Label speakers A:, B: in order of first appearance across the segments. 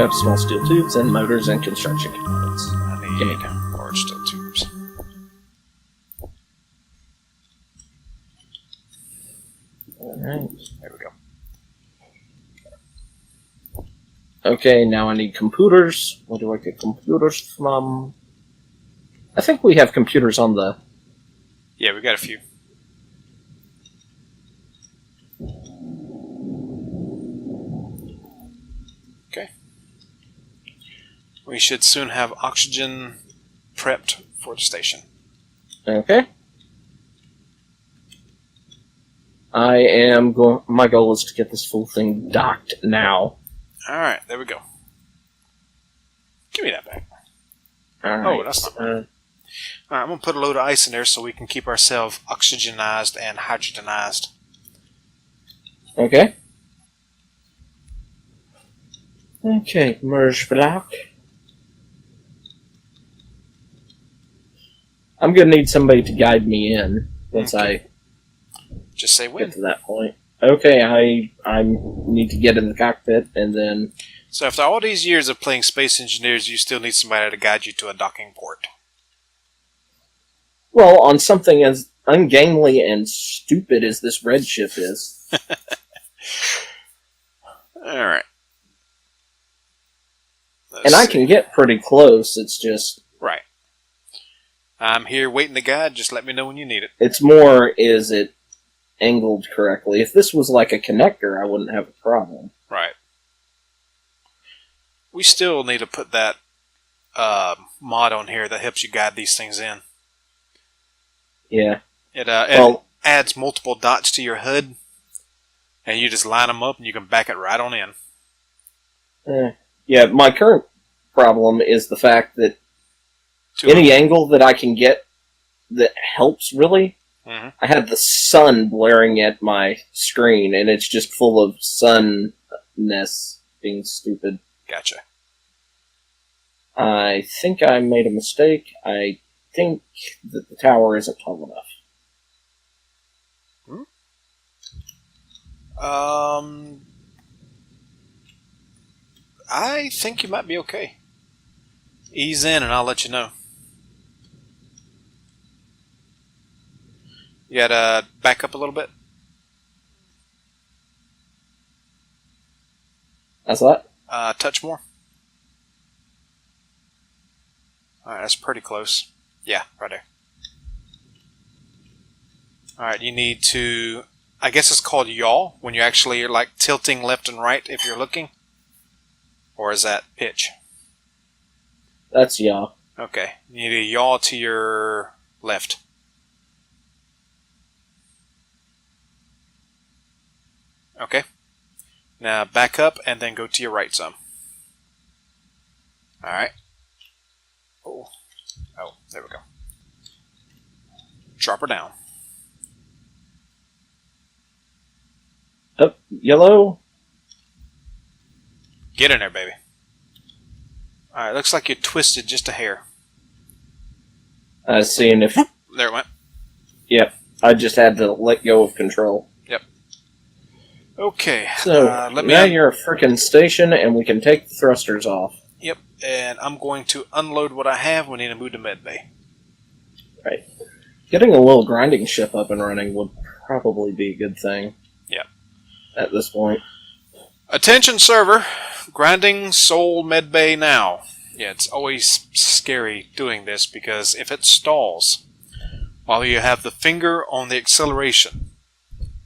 A: have small steel tubes and motors and construction components.
B: I need large steel tubes.
A: Alright.
B: There we go.
A: Okay, now I need computers. Where do I get computers from? I think we have computers on the...
B: Yeah, we got a few. Okay. We should soon have oxygen prepped for the station.
A: Okay. I am going... My goal is to get this full thing docked now.
B: Alright, there we go. Give me that back.
A: Alright.
B: Oh, that's not right. Alright, I'm going to put a load of ice in there so we can keep ourselves oxygenized and hydrogenized.
A: Okay. Okay, merge block. I'm going to need somebody to guide me in once I
B: just say when.
A: Get to that point. Okay, I need to get in the cockpit and then...
B: So after all these years of playing Space Engineers, you still need somebody to guide you to a docking port.
A: Well, on something as ungainly and stupid as this red ship is.
B: Alright.
A: And I can get pretty close, it's just...
B: Right. I'm here waiting to guide, just let me know when you need it.
A: It's more, is it angled correctly? If this was like a connector, I wouldn't have a problem.
B: Right. We still need to put that mod on here that helps you guide these things in.
A: Yeah.
B: It adds multiple dots to your HUD, and you just line them up and you can back it right on in.
A: Yeah, my current problem is the fact that any angle that I can get that helps, really, I have the sun blaring at my screen, and it's just full of sunness being stupid.
B: Gotcha.
A: I think I made a mistake. I think that the tower isn't tall enough.
B: I think you might be okay. Ease in and I'll let you know. You gotta back up a little bit.
A: That's that?
B: Touch more. Alright, that's pretty close. Yeah, right there. Alright, you need to... I guess it's called yaw, when you actually are like tilting left and right if you're looking. Or is that pitch?
A: That's yaw.
B: Okay, you need to yaw to your left. Okay. Now back up and then go to your right some. Alright. Oh, there we go. Drop her down.
A: Up, yellow.
B: Get in there, baby. Alright, looks like you twisted just a hair.
A: I see, and if...
B: There it went.
A: Yep, I just had to let go of control.
B: Yep. Okay.
A: So, now you're a frickin' station, and we can take the thrusters off.
B: Yep, and I'm going to unload what I have. We need to move to medbay.
A: Right. Getting a little grinding ship up and running would probably be a good thing.
B: Yep.
A: At this point.
B: Attention server, grinding soul medbay now. Yeah, it's always scary doing this because if it stalls while you have the finger on the acceleration,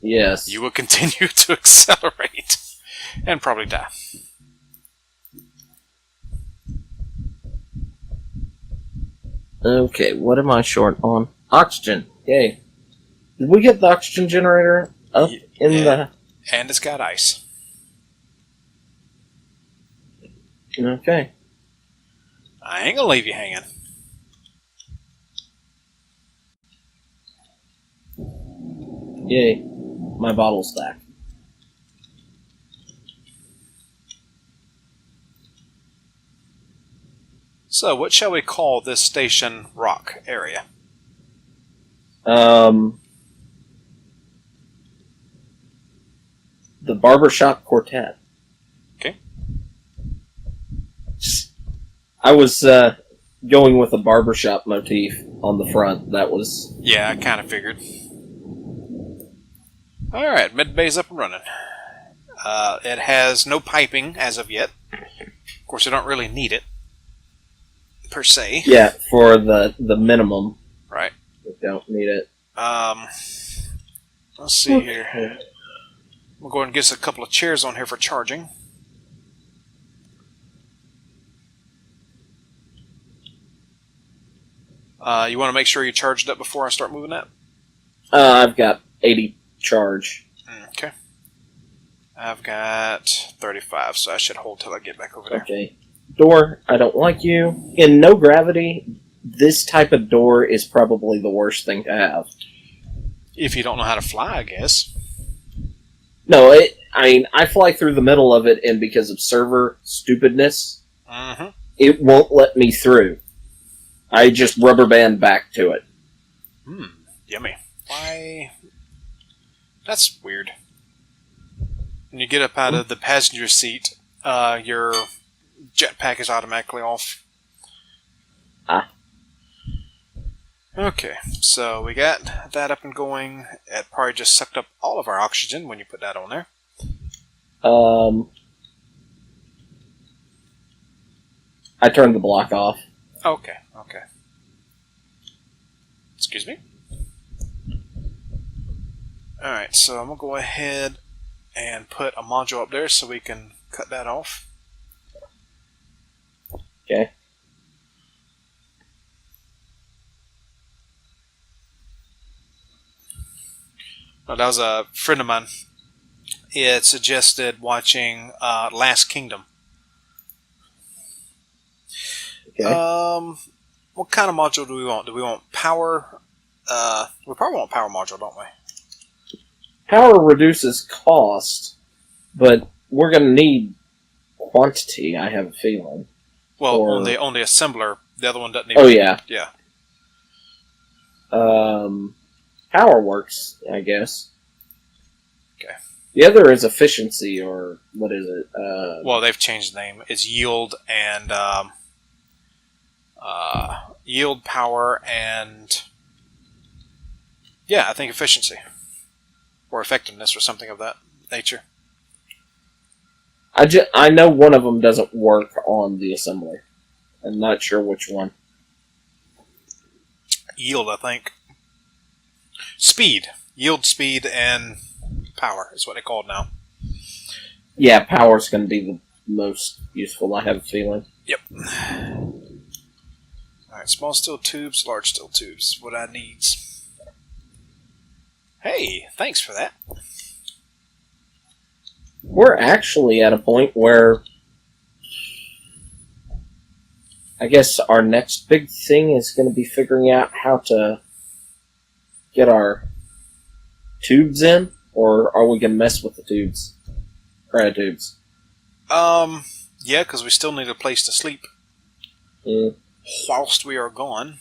A: yes,
B: you will continue to accelerate and probably die.
A: Okay, what am I short on? Oxygen. Yay. Did we get the oxygen generator up in the...
B: And it's got ice.
A: Okay.
B: I ain't gonna leave you hanging.
A: Yay. My bottle stack.
B: So, what shall we call this station rock area?
A: The Barbershop Quartet.
B: Okay.
A: I was going with a barbershop motif on the front. That was...
B: Yeah, I kind of figured. Alright, medbay's up and running. It has no piping as of yet. Of course, I don't really need it, per se.
A: Yeah, for the minimum.
B: Right.
A: We don't need it.
B: Let's see here. We'll go ahead and get us a couple of chairs on here for charging. You want to make sure you charged up before I start moving that?
A: I've got 80 charge.
B: Okay. I've got 35, so I should hold till I get back over there.
A: Okay. Door, I don't like you. In no gravity, this type of door is probably the worst thing to have.
B: If you don't know how to fly, I guess.
A: No, I fly through the middle of it, and because of server stupidness, it won't let me through. I just rubber band back to it.
B: Yummy. Why? That's weird. When you get up out of the passenger seat, your jetpack is automatically off. Okay, so we got that up and going. It probably just sucked up all of our oxygen when you put that on there.
A: I turned the block off.
B: Okay. Excuse me. Alright, so I'm going to go ahead and put a module up there so we can cut that off.
A: Okay.
B: Well, that was a friend of mine. He had suggested watching Last Kingdom.
A: Okay.
B: What kind of module do we want? Do we want power? We probably want power module, don't we?
A: Power reduces cost, but we're going to need quantity, I have a feeling.
B: Well, on the assembler, the other one doesn't need...
A: Oh, yeah.
B: Yeah.
A: Power works, I guess.
B: Okay.
A: The other is efficiency, or what is it?
B: Well, they've changed the name. It's yield and... yield, power, and... Yeah, I think efficiency. Or effectiveness, or something of that nature.
A: I know one of them doesn't work on the assembly. I'm not sure which one.
B: Yield, I think. Speed. Yield, speed, and power is what they call it now.
A: Yeah, power's going to be the most useful, I have a feeling.
B: Yep. Alright, small steel tubes, large steel tubes. What I need. Hey, thanks for that.
A: We're actually at a point where I guess our next big thing is going to be figuring out how to get our tubes in, or are we going to mess with the tubes? Cryotubes.
B: Yeah, because we still need a place to sleep. Whilst we are gone.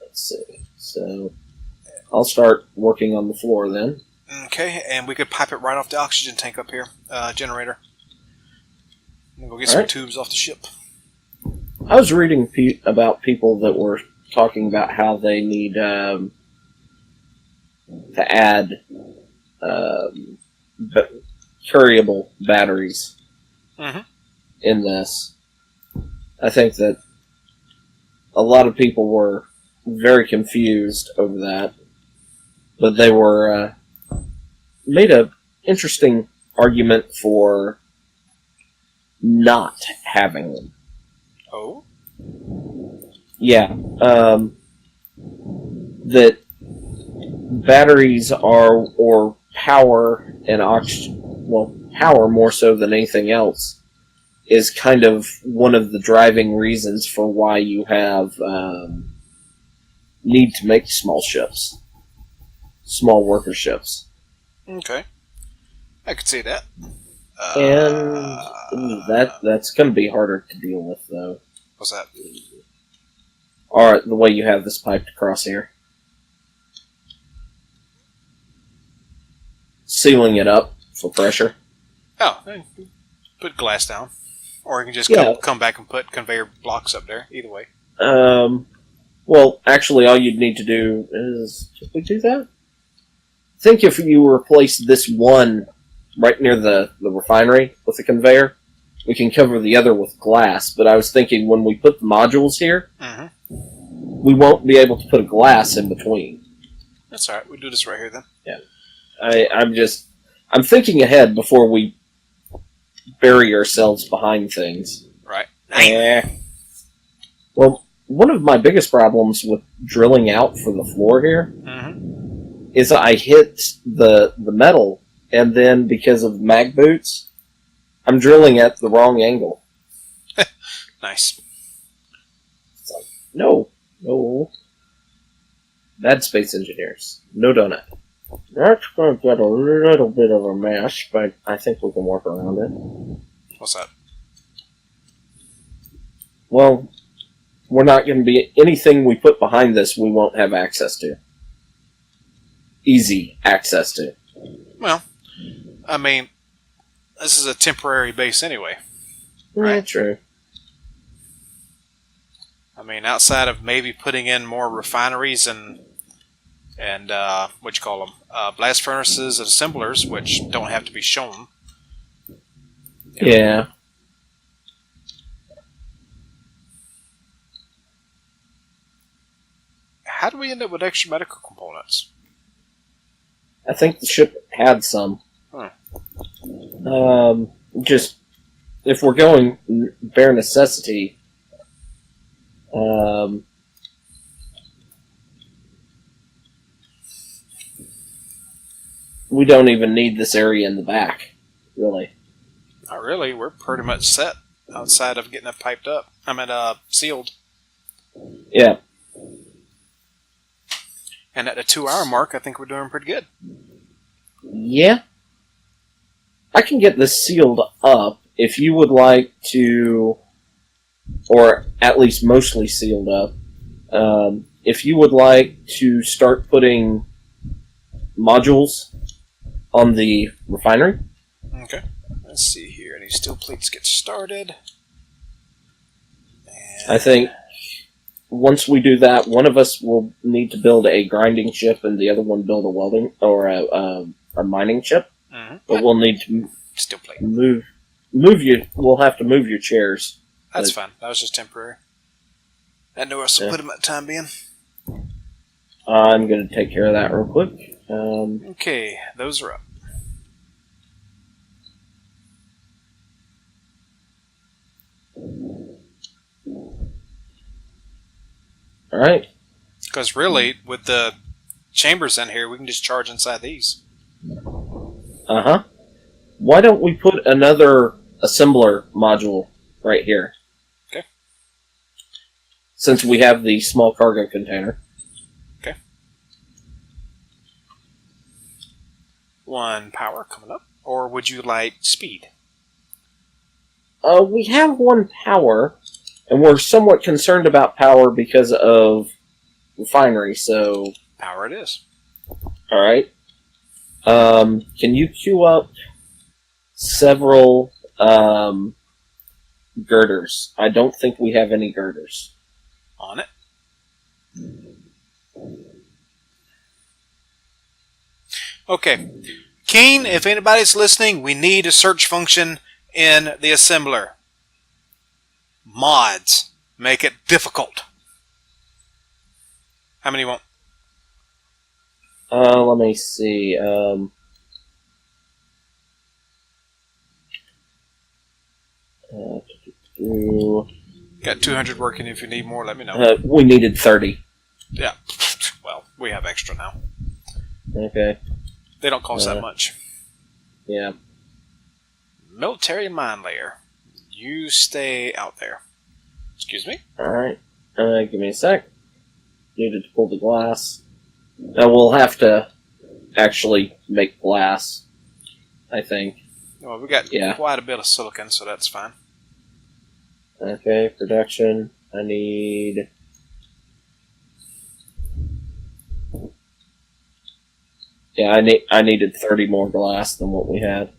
A: Let's see. So, I'll start working on the floor then.
B: Okay, and we could pipe it right off the oxygen tank up here, generator. And go get some tubes off the ship.
A: I was reading about people that were talking about how they need to add carryable batteries in this. I think that a lot of people were very confused over that, but they were made an interesting argument for not having them.
B: Oh?
A: Yeah. That batteries are, or power and oxygen, well, power more so than anything else, is kind of one of the driving reasons for why you have need to make small ships. Small worker ships.
B: Okay. I could see that.
A: And that's going to be harder to deal with, though.
B: What's that?
A: Alright, the way you have this piped across here. Sealing it up for pressure.
B: Oh, Put glass down. Or you can just come back and put conveyor blocks up there. Either way.
A: Well, actually, all you'd need to do is... Did we do that? I think if you replace this one right near the refinery with the conveyor, we can cover the other with glass. But I was thinking when we put the modules here, we won't be able to put a glass in between.
B: That's alright. We'll do this right here then.
A: Yeah. I'm thinking ahead before we bury ourselves behind things.
B: Right.
A: Well, one of my biggest problems with drilling out for the floor here is I hit the metal, and then because of mag boots, I'm drilling at the wrong angle.
B: Nice.
A: It's like, no. Bad space engineers. No donut. That's going to get a little bit of a mess, but I think we can work around it.
B: What's that?
A: Well, we're not going to be... Anything we put behind this, we won't have access to. Easy access to.
B: Well, I mean, this is a temporary base anyway.
A: Right? Yeah, true.
B: I mean, outside of maybe putting in more refineries and what you call them, blast furnaces and assemblers, which don't have to be shown.
A: Yeah.
B: How do we end up with extra medical components?
A: I think the ship had some. Just if we're going bare necessity, we don't even need this area in the back, really.
B: Not really. We're pretty much set outside of getting it piped up. Sealed.
A: Yeah.
B: And at the 2-hour mark, I think we're doing pretty good.
A: Yeah. I can get this sealed up if you would like to, or at least mostly sealed up. If you would like to start putting modules on the refinery.
B: Okay. Let's see here. Any steel plates get started. And
A: I think once we do that, one of us will need to build a grinding ship and the other one build a welding or a mining ship. But we'll need to
B: steel plate.
A: move you. We'll have to move your chairs.
B: That's fine. That was just temporary. I know us will put them at the time being.
A: I'm going to take care of that real quick.
B: Okay, those are up.
A: Alright.
B: Because really, with the chambers in here, we can just charge inside these.
A: Uh-huh. Why don't we put another assembler module right here?
B: Okay.
A: Since we have the small cargo container.
B: Okay. 1 power coming up. Or would you like speed?
A: We have 1 power, and we're somewhat concerned about power because of refinery, so...
B: Power it is.
A: Alright. Can you queue up several girders? I don't think we have any girders.
B: On it. Okay. Keen, if anybody's listening, we need a search function in the assembler. Mods. Make it difficult. How many you want?
A: Let me see.
B: Got 200 working. If you need more, let me know.
A: We needed 30.
B: Yeah. Well, we have extra now.
A: Okay.
B: They don't cost that much.
A: Yeah.
B: Military mine layer. You stay out there. Excuse me?
A: Alright. Give me a sec. Needed to pull the glass. Now we'll have to actually make glass, I think.
B: Well, we got quite a bit of silicon, so that's fine.
A: Okay, production. I need... Yeah, I needed 30 more glass than what we had.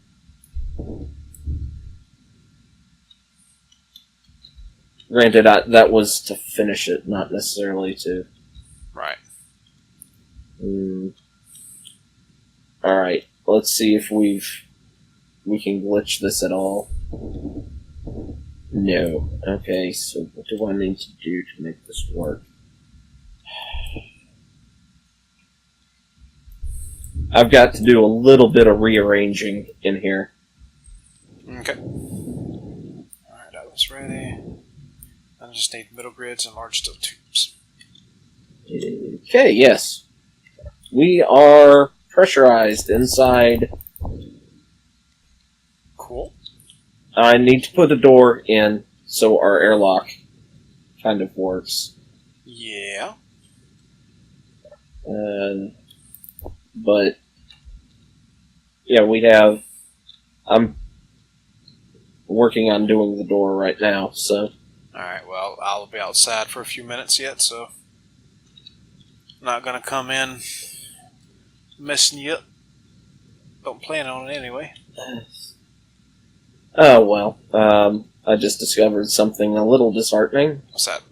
A: Granted, that was to finish it, not necessarily to...
B: Right.
A: Alright, let's see if we can glitch this at all. No. Okay, so what do I need to do to make this work? I've got to do a little bit of rearranging in here.
B: Okay. Alright, that was ready. I just need middle grids and large steel tubes.
A: Okay, yes. We are pressurized inside.
B: Cool.
A: I need to put a door in so our airlock kind of works.
B: Yeah.
A: But yeah, we have... I'm working on doing the door right now, so...
B: Alright, well, I'll be outside for a few minutes yet, so... I'm not gonna come in messing you up. Don't plan on it anyway.
A: Oh, well. I just discovered something a little disheartening.
B: What's that?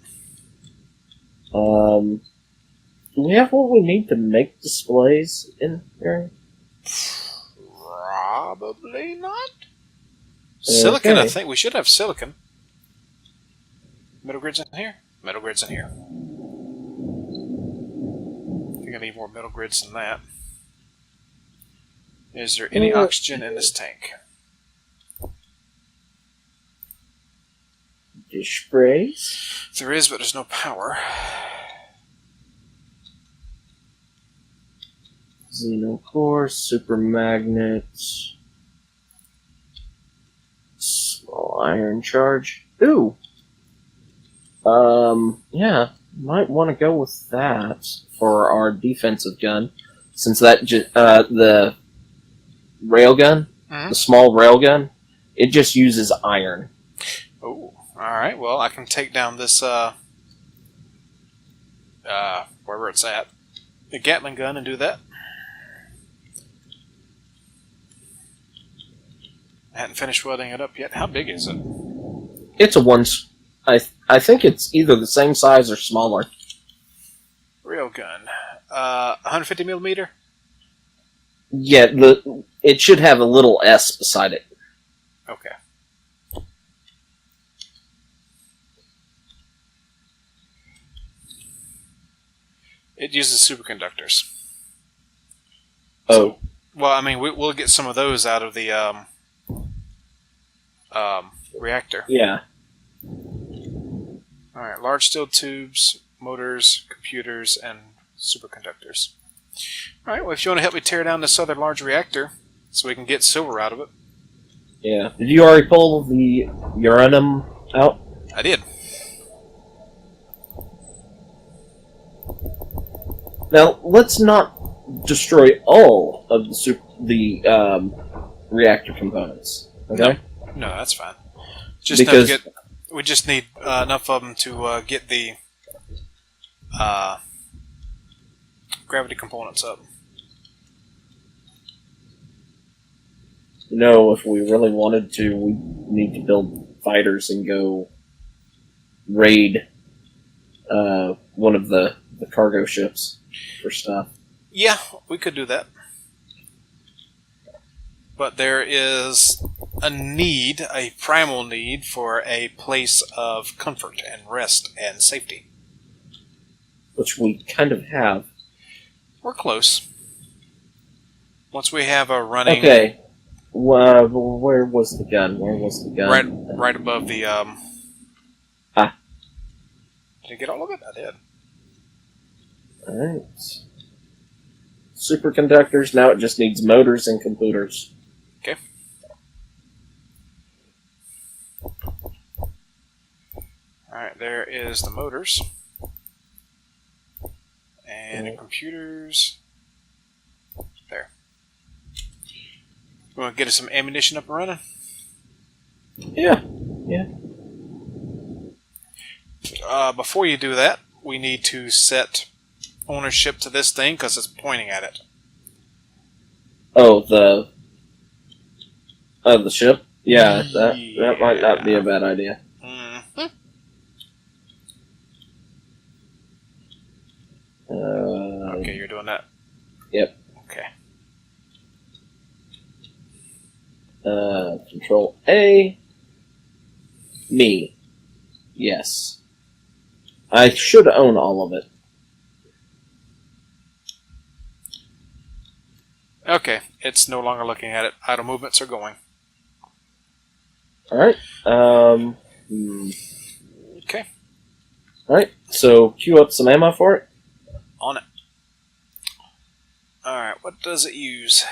A: Do we have what we need to make displays in here?
B: Probably not. Silicon,
A: Okay.
B: I think. We should have silicon. Middle grids in here? Middle grids in here. I think I need more middle grids than that. Is there any oxygen in this tank?
A: Dish sprays?
B: There is, but there's no power.
A: Xenocore, super magnets, small iron charge. Ooh! Yeah, might want to go with that for our defensive gun, since that the railgun, the small railgun, it just uses iron.
B: Oh, alright, well, I can take down this, wherever it's at, the Gatling gun and do that. I hadn't finished welding it up yet. How big is it?
A: It's a one... I think it's either the same size or smaller.
B: Railgun. 150 millimeter?
A: Yeah, it should have a little S beside it.
B: Okay. It uses superconductors.
A: Oh.
B: So, well, I mean, we'll get some of those out of the reactor.
A: Yeah.
B: Alright, large steel tubes, motors, computers, and superconductors. Alright, well, if you want to help me tear down this other large reactor so we can get silver out of it.
A: Yeah. Did you already pull the uranium out?
B: I did.
A: Now, let's not destroy all of the reactor components. Okay?
B: No, that's fine. Just
A: because
B: we just need enough of them to get the gravity components up.
A: you know, if we really wanted to, we need to build fighters and go raid one of the cargo ships for stuff.
B: Yeah, we could do that. But there is a primal need for a place of comfort and rest and safety.
A: Which we kind of have.
B: We're close. Once we have a running...
A: Okay. Where was the gun? Where was the gun?
B: Right above the...
A: Ah.
B: Did I get all of it? I did.
A: Alright. Superconductors, now it just needs motors and computers.
B: Okay. Alright, there is the motors. And the computers. There. You want to get us some ammunition up and running?
A: Yeah. Yeah.
B: Before you do that, we need to set ownership to this thing because it's pointing at it.
A: Oh, the ship? Yeah, that might not be a bad idea.
B: Mm-hmm. Okay, you're doing that.
A: Yep.
B: Okay.
A: Control A. Me. Yes. I should own all of it.
B: Okay, it's no longer looking at it. Idle movements are going.
A: Alright.
B: Okay.
A: Alright, so queue up some ammo for it.
B: On it. Alright, what does it use?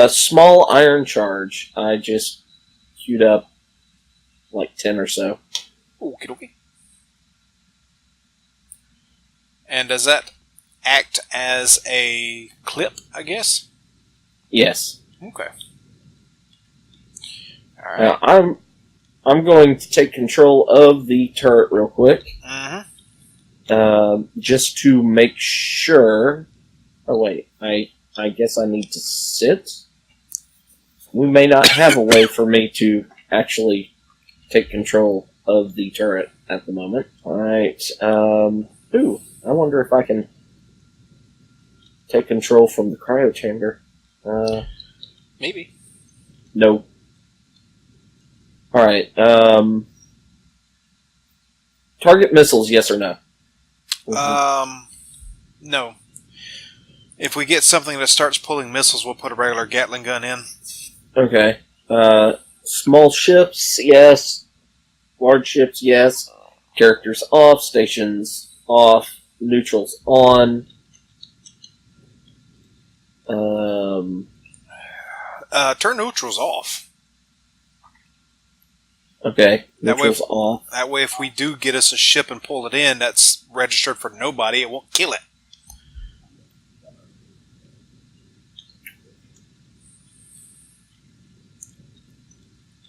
A: Small iron charge. I just queued up like 10 or so.
B: Okie dokie. And does that act as a clip, I guess?
A: Yes.
B: Okay. Alright.
A: Now, I'm going to take control of the turret real quick. Just to make sure... Oh, wait. I guess I need to sit? We may not have a way for me to actually take control of the turret at the moment. Alright. Ooh. I wonder if I can take control from the cryo chamber.
B: Maybe.
A: No. Alright, target missiles, yes or no?
B: No. If we get something that starts pulling missiles, we'll put a regular Gatling gun in.
A: Okay. Small ships, yes. Large ships, yes. Characters off, stations off, neutrals on.
B: Turn neutrals off.
A: Okay, neutrals off.
B: That way, if we do get us a ship and pull it in that's registered for nobody, it won't kill it.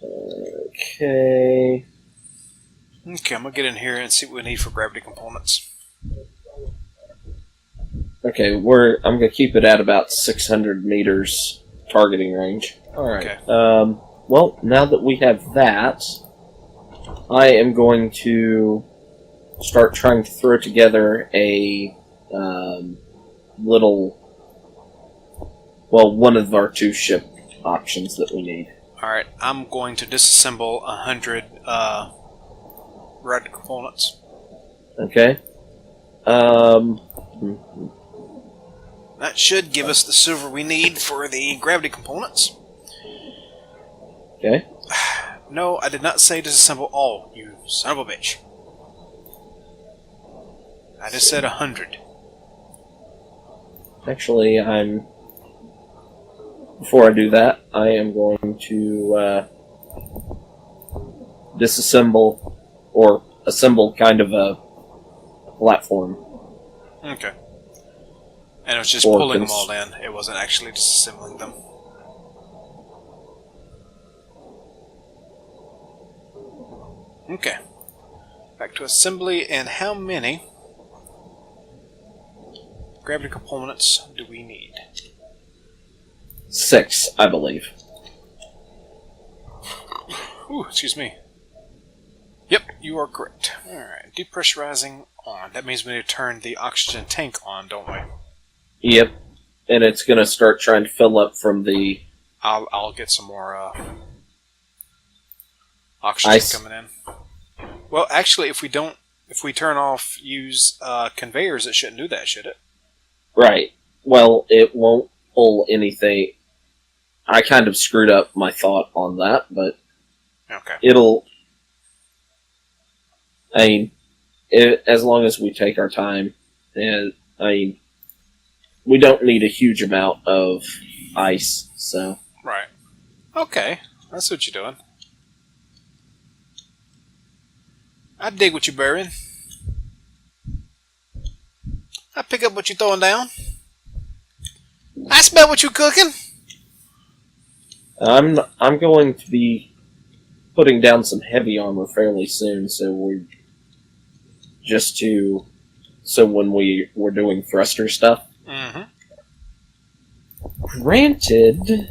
A: Okay.
B: Okay, I'm going to get in here and see what we need for gravity components.
A: Okay, I'm going to keep it at about 600 meters targeting range. Alright.
B: Okay.
A: Well, now that we have that, I am going to start trying to throw together a one of our two ship options that we need.
B: Alright, I'm going to disassemble 100 gravity components.
A: Okay.
B: That should give us the silver we need for the gravity components.
A: Okay.
B: No, I did not say disassemble all, you son of a bitch. I just said 100.
A: Actually, before I do that, I am going to disassemble or assemble kind of a platform.
B: Okay. And it was just pulling them all in. It wasn't actually disassembling them. Okay. Back to assembly, and how many gravity components do we need?
A: 6, I believe.
B: Ooh, excuse me. Yep, you are correct. Alright, depressurizing on. That means we need to turn the oxygen tank on, don't we?
A: Yep. And it's going to start trying to fill up from the...
B: I'll get some more oxygen coming in. Well, actually, if we turn off use conveyors, it shouldn't do that, should it? Right.
A: Well, it won't pull anything. I kind of screwed up my thought on that, but
B: okay.
A: As long as we take our time, and we don't need a huge amount of ice, so.
B: Right. Okay, that's what you're doing. I dig what you're burying. I pick up what you're throwing down. I smell what you're cooking.
A: I'm going to be putting down some heavy armor fairly soon, so when we're doing thruster stuff.
B: Mm-hmm.
A: Granted,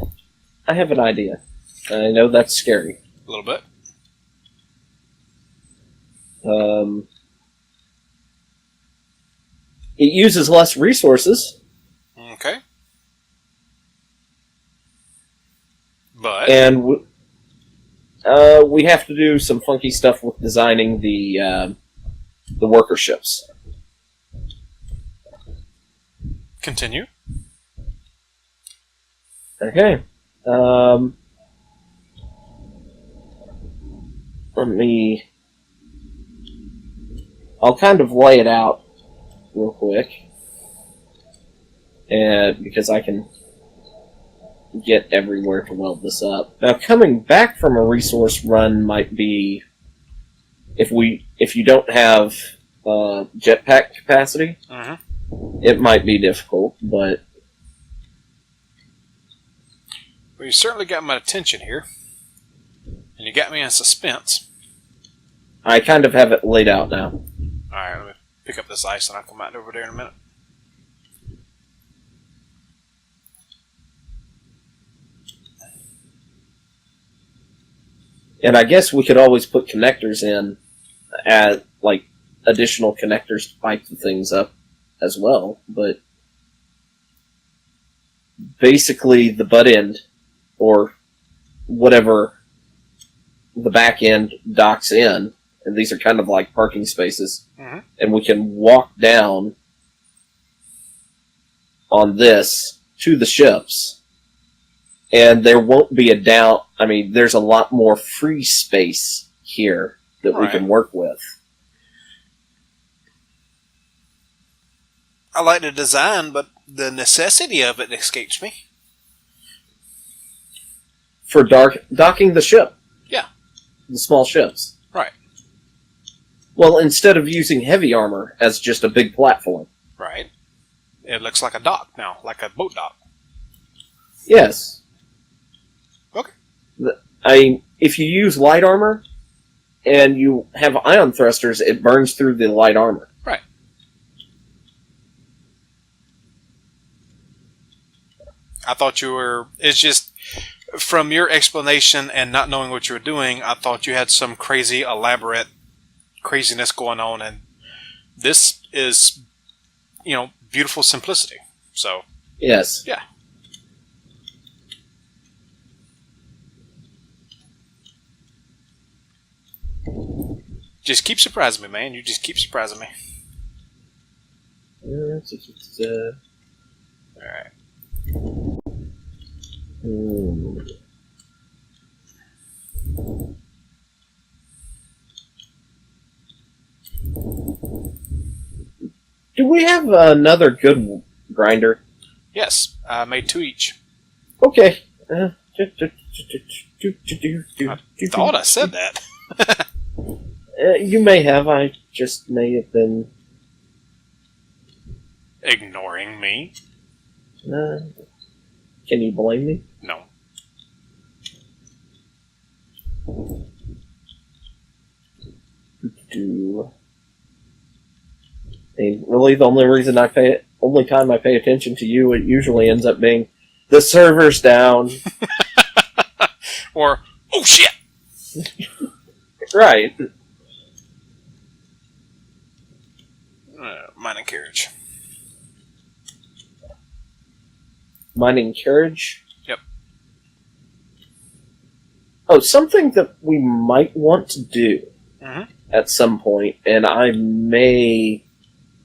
A: I have an idea. I know that's scary.
B: A little bit.
A: It uses less resources.
B: Okay. But...
A: And we have to do some funky stuff with designing the worker ships.
B: Continue.
A: Okay. I'll kind of lay it out real quick. And because I can get everywhere to weld this up. Now, coming back from a resource run might be if you don't have jetpack capacity, it might be difficult, but
B: well, you certainly got my attention here, and you got me in suspense.
A: I kind of have it laid out now.
B: All right, let me pick up this ice, and I'll come out over there in a minute.
A: And I guess we could always put connectors in, like additional connectors to pipe the things up as well. But basically, the butt end, or whatever the back end docks in, and these are kind of like parking spaces, and we can walk down on this to the ships. And there won't be a doubt. I mean, there's a lot more free space here that we can work with.
B: I like the design, but the necessity of it escapes me.
A: For docking the ship.
B: Yeah.
A: The small ships.
B: Right.
A: Well, instead of using heavy armor as just a big platform.
B: Right. It looks like a dock now, like a boat dock.
A: Yes.
B: Okay.
A: If you use light armor and you have ion thrusters, it burns through the light armor.
B: Right. I thought you were... It's just... From your explanation and not knowing what you were doing, I thought you had some crazy, elaborate craziness going on, and this is, beautiful simplicity. So...
A: Yes.
B: Yeah. Just keep surprising me, man. You just keep surprising me. Alright.
A: Do we have another good grinder?
B: Yes, I made 2 each.
A: Okay.
B: I thought I said that.
A: You may have. I just may have been...
B: Ignoring me?
A: Can you blame me?
B: No.
A: Really, the only time I pay attention to you, it usually ends up being the server's down.
B: Or, oh shit!
A: Right.
B: Mining carriage.
A: Mining carriage?
B: Yep.
A: Oh, something that we might want to do at some point, and I may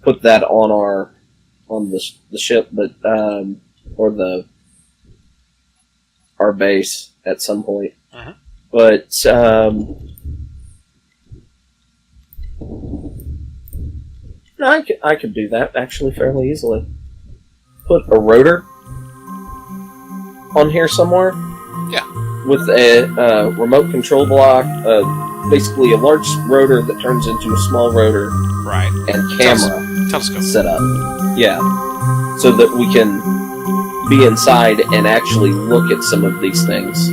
A: put that on the ship, but or our base at some point. But I could do that actually fairly easily. Put a rotor on here somewhere.
B: Yeah.
A: With a remote control block, basically a large rotor that turns into a small rotor.
B: Right.
A: And camera
B: telescope
A: set up. Yeah. So that we can be inside and actually look at some of these things.